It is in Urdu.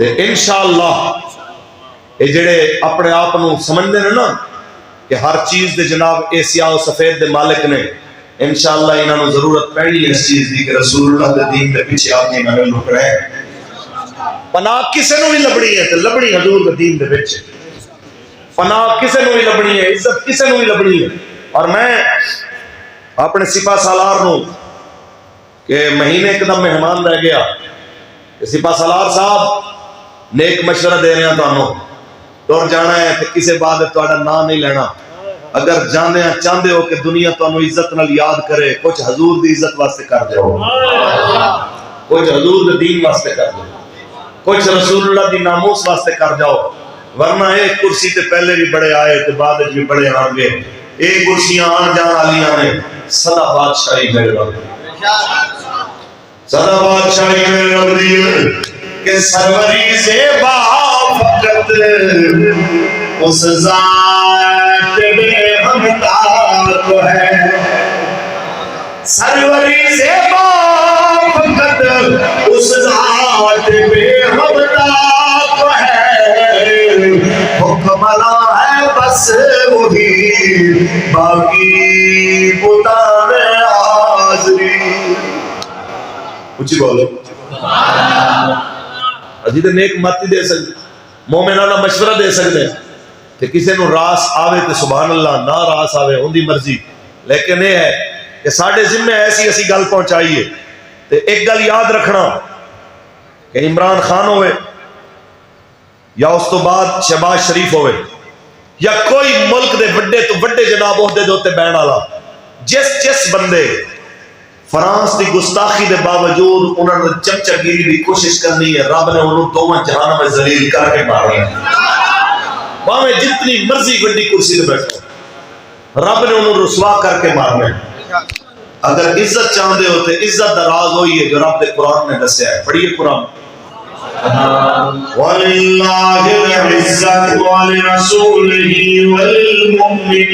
انشاءاللہ یہ جڑے اپنے آپ کو سمجھتے ہیں نا کہ ہر چیز دے جناب اے سیاہ و سفید دے مالک نے، انشاءاللہ انہوں ضرورت پڑی اس چیز دی کہ رسول اللہ دے دین دے پیچھے آپ نے انہوں نے لکڑا ہے۔ پناہ کسے نو بھی لبنی ہے تو لبنی حضور دے دین دے پیچھے، پناہ کسے نو بھی لبنی ہے، عزت کسے نو بھی لبنی ہے۔ اور میں اپنے سپاہ سالار نو کہ مہینے ایک دم مہمان رہ گیا کہ سپاہ سالار صاحب نیک مشورہ دے رہے ہیں تو دور جانا ہے کہ کسے بعد تہاڈا نام نہیں لینا، اگر جانے چاہتے ہو کہ دنیا تو عزت نال یاد کرے، کچھ حضور دی عزت واسطے کر دے ہو، کچھ حضور دی دین واسطے کر دے، کچھ رسول اللہ دی ناموس واسطے کر جاؤ، ورنہ ایک کرسی تے پہلے بھی بڑے آئے تے بعد بھی بڑے آن گے، ایک کرسیاں آن جان آلیاں نے، سدا بادشاہی میرے رب، سدا بادشاہی میرے رب دی کہ سروری زیبا فقط اس ذات بے ہمتا کو ہے، سروری زیبا فقط اس ذات بے ہمتا کو ہے، حکملا ہے بس وہی باقی بتان حاضری۔ اچھی بولو اجی تے نیک مت دے سکتے، مومنانہ مشورہ دے سکتے، کہ کسی نو راس آوے تے سبحان اللہ، نہ راس آوے ان دی مرضی، لیکن یہ ہے کہ ساڑھے ذمہ ایسی ایسی گل پہنچائیے۔ تے ایک گل یاد رکھنا کہ عمران خان ہوئے یا اس تو بعد شہباز شریف ہوئے یا کوئی ملک دے بڑے تو بڑے جناب عہدے دے اوتے بہن والا، جس بندے فرانس دی گستاخی دے باوجود انہوں نے چمچہ گیری دی کوشش کرنی ہے، رب نے انہوں دونوں جہانوں میں ذلیل کر کے مارنا ہے، باویں جتنی مرضی بڑی کرسی دے بیٹھو، رب نے انہوں رسوا کر کے مارنا ہے۔ اگر عزت چاہتے ہوتے عزت دراز ہوئی ہے جو رب دے قرآن نے دسیا ہے، پڑھیے قرآن۔ وَلِلَّهِ الْعِزَّةُ وَلِرَسُولِهِ وَلِلْمُؤْمِنِينَ